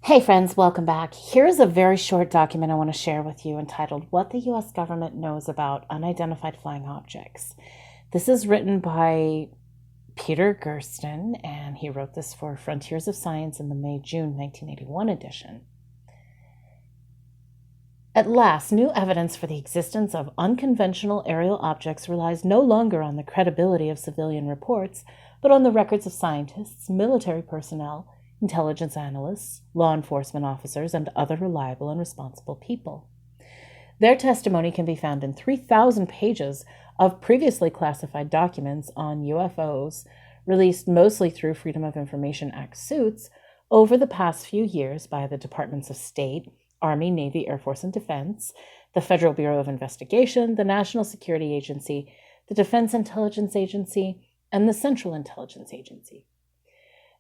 Hey friends, welcome back. Here's a very short document I want to share with you entitled What the U.S. Government Knows About Unidentified Flying Objects. This is written by Peter Gersten, and he wrote this for Frontiers of Science in the May-June 1981 edition. At last, new evidence for the existence of unconventional aerial objects relies no longer on the credibility of civilian reports, but on the records of scientists, military personnel, intelligence analysts, law enforcement officers, and other reliable and responsible people. Their testimony can be found in 3,000 pages of previously classified documents on UFOs, released mostly through Freedom of Information Act suits over the past few years by the Departments of State, Army, Navy, Air Force, and Defense, the Federal Bureau of Investigation, the National Security Agency, the Defense Intelligence Agency, and the Central Intelligence Agency.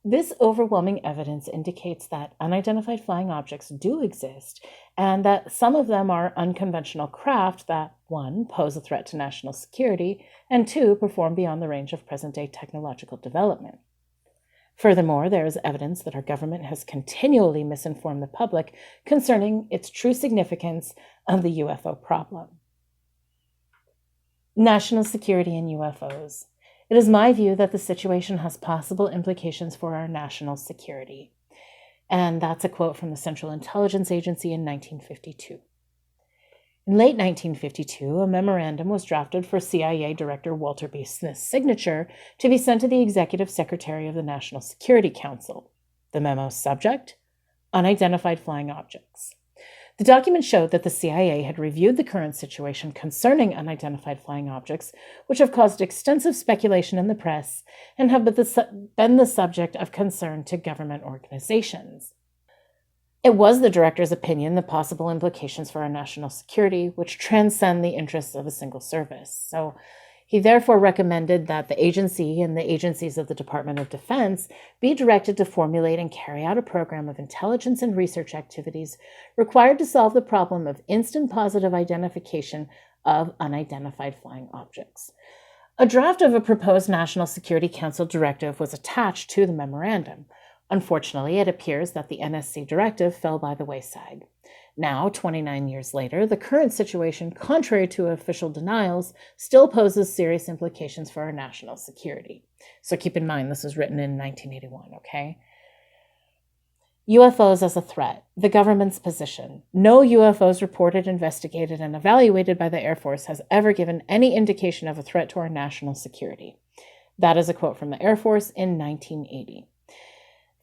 This overwhelming evidence indicates that unidentified flying objects do exist and that some of them are unconventional craft that, 1, pose a threat to national security, and 2, perform beyond the range of present-day technological development. Furthermore, there is evidence that our government has continually misinformed the public concerning its true significance of the UFO problem. National security and UFOs. It is my view that the situation has possible implications for our national security. And that's a quote from the Central Intelligence Agency in 1952. In late 1952, a memorandum was drafted for CIA Director Walter B. Smith's signature to be sent to the Executive Secretary of the National Security Council. The memo's subject? Unidentified flying objects. The document showed that the CIA had reviewed the current situation concerning unidentified flying objects, which have caused extensive speculation in the press and have been the subject of concern to government organizations. It was the director's opinion that possible implications for our national security, which transcend the interests of a single service. So he therefore recommended that the agency and the agencies of the Department of Defense be directed to formulate and carry out a program of intelligence and research activities required to solve the problem of instant positive identification of unidentified flying objects. A draft of a proposed National Security Council directive was attached to the memorandum. Unfortunately, it appears that the NSC directive fell by the wayside. Now, 29 years later, the current situation, contrary to official denials, still poses serious implications for our national security. So keep in mind, this was written in 1981, okay? UFOs as a threat. The government's position. No UFOs reported, investigated, and evaluated by the Air Force has ever given any indication of a threat to our national security. That is a quote from the Air Force in 1980.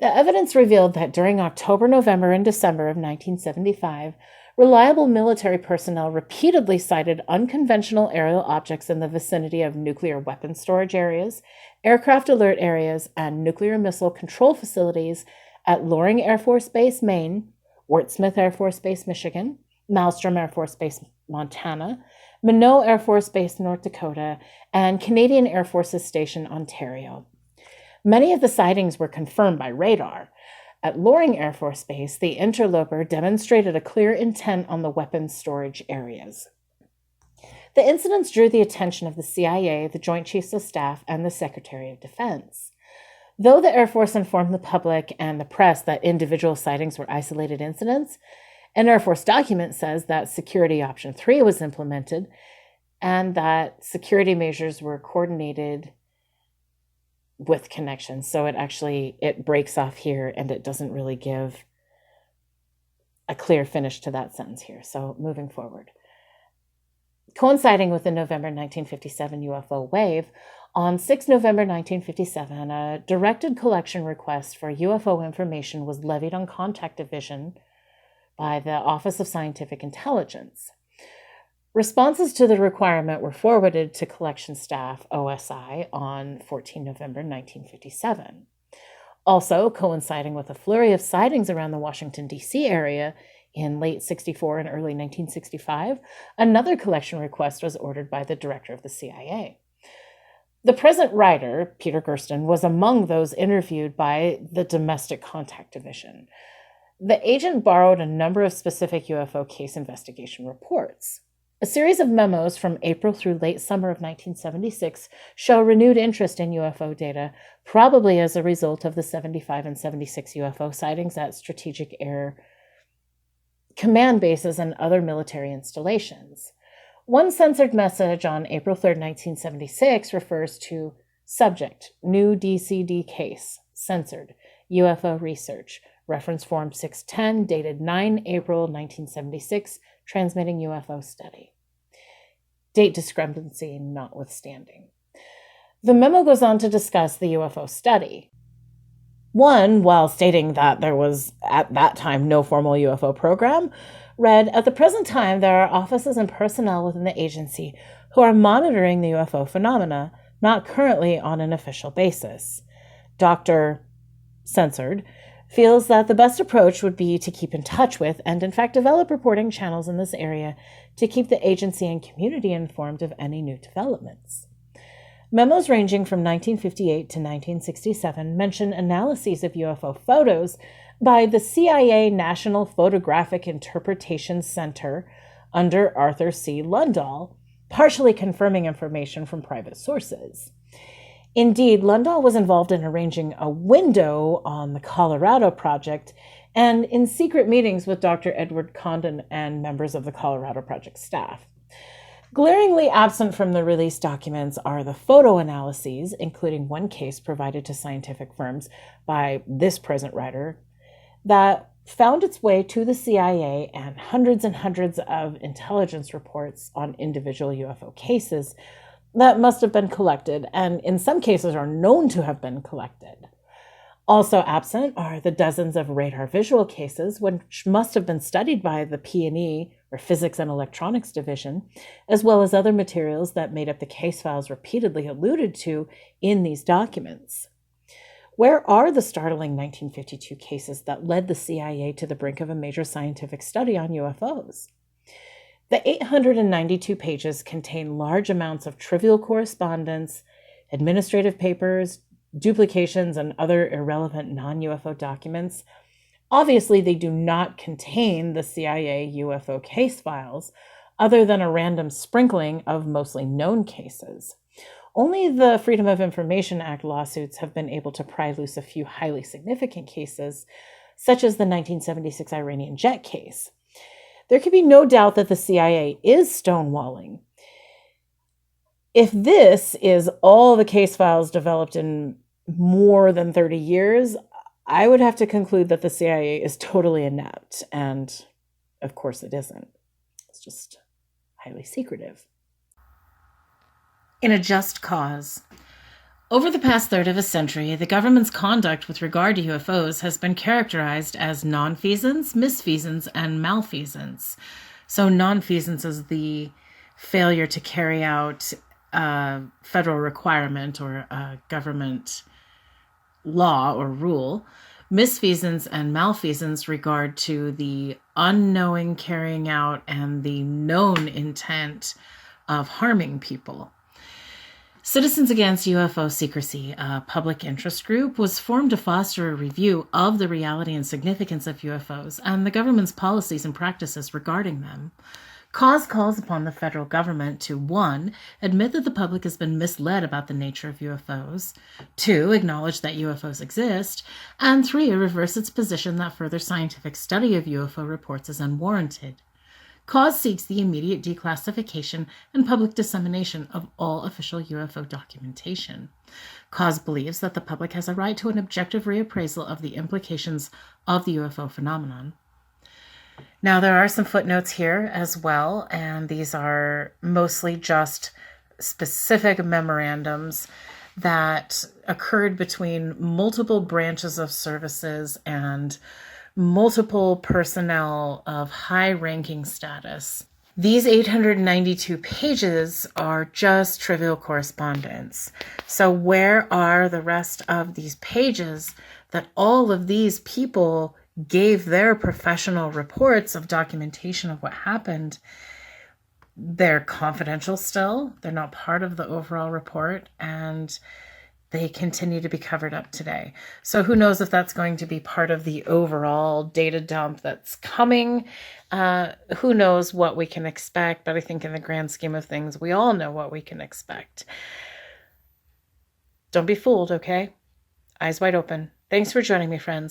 The evidence revealed that during October, November, and December of 1975, reliable military personnel repeatedly sighted unconventional aerial objects in the vicinity of nuclear weapons storage areas, aircraft alert areas, and nuclear missile control facilities at Loring Air Force Base, Maine, Wurtsmith Air Force Base, Michigan, Malmstrom Air Force Base, Montana, Minot Air Force Base, North Dakota, and Canadian Air Forces Station, Ontario. Many of the sightings were confirmed by radar. At Loring Air Force Base, the interloper demonstrated a clear intent on the weapons storage areas. The incidents drew the attention of the CIA, the Joint Chiefs of Staff, and the Secretary of Defense. Though the Air Force informed the public and the press that individual sightings were isolated incidents, an Air Force document says that Security Option 3 was implemented and that security measures were coordinated with connections. So it breaks off here and it doesn't really give a clear finish to that sentence here. So moving forward. Coinciding with the November 1957 UFO wave, on 6 November 1957, a directed collection request for UFO information was levied on Contact Division by the Office of Scientific Intelligence. Responses to the requirement were forwarded to collection staff, OSI, on 14 November 1957. Also, coinciding with a flurry of sightings around the Washington, D.C. area in late 64 and early 1965, another collection request was ordered by the director of the CIA. The present writer, Peter Gersten, was among those interviewed by the Domestic Contact Division. The agent borrowed a number of specific UFO case investigation reports. A series of memos from April through late summer of 1976 show renewed interest in UFO data, probably as a result of the 75 and 76 UFO sightings at Strategic Air Command bases and other military installations. One censored message on April 3, 1976 refers to subject, new DCD case, censored, UFO research, reference form 610, dated 9 April 1976, transmitting UFO study. Date discrepancy notwithstanding. The memo goes on to discuss the UFO study. One, while stating that there was at that time no formal UFO program, read, at the present time there are offices and personnel within the agency who are monitoring the UFO phenomena, not currently on an official basis. Dr. Censored feels that the best approach would be to keep in touch with and, in fact, develop reporting channels in this area to keep the agency and community informed of any new developments. Memos ranging from 1958 to 1967 mention analyses of UFO photos by the CIA National Photographic Interpretation Center under Arthur C. Lundahl, partially confirming information from private sources. Indeed, Lundahl was involved in arranging a window on the Colorado Project and in secret meetings with Dr. Edward Condon and members of the Colorado Project staff. Glaringly absent from the released documents are the photo analyses, including one case provided to scientific firms by this present writer, that found its way to the CIA and hundreds of intelligence reports on individual UFO cases that must have been collected, and in some cases are known to have been collected. Also absent are the dozens of radar visual cases, which must have been studied by the P&E, or Physics and Electronics Division, as well as other materials that made up the case files repeatedly alluded to in these documents. Where are the startling 1952 cases that led the CIA to the brink of a major scientific study on UFOs? The 892 pages contain large amounts of trivial correspondence, administrative papers, duplications, and other irrelevant non-UFO documents. Obviously, they do not contain the CIA UFO case files, other than a random sprinkling of mostly known cases. Only the Freedom of Information Act lawsuits have been able to pry loose a few highly significant cases, such as the 1976 Iranian jet case. There can be no doubt that the CIA is stonewalling. If this is all the case files developed in more than 30 years, I would have to conclude that the CIA is totally inept. And of course it isn't. It's just highly secretive. In a just cause. Over the past third of a century, the government's conduct with regard to UFOs has been characterized as nonfeasance, misfeasance, and malfeasance. So nonfeasance is the failure to carry out a federal requirement or a government law or rule. Misfeasance and malfeasance regard to the unknowing carrying out and the known intent of harming people. Citizens Against UFO Secrecy, a public interest group, was formed to foster a review of the reality and significance of UFOs and the government's policies and practices regarding them. Cause calls upon the federal government to 1. Admit that the public has been misled about the nature of UFOs, 2. Acknowledge that UFOs exist, and 3. Reverse its position that further scientific study of UFO reports is unwarranted. Cause seeks the immediate declassification and public dissemination of all official UFO documentation. Cause believes that the public has a right to an objective reappraisal of the implications of the UFO phenomenon. Now, there are some footnotes here as well, and these are mostly just specific memorandums that occurred between multiple branches of services and multiple personnel of high-ranking status. These 892 pages are just trivial correspondence. So where are the rest of these pages that all of these people gave their professional reports of documentation of what happened? They're confidential still. They're not part of the overall report. And they continue to be covered up today. So who knows if that's going to be part of the overall data dump that's coming. Who knows what we can expect, but I think in the grand scheme of things, we all know what we can expect. Don't be fooled, okay? Eyes wide open. Thanks for joining me, friends.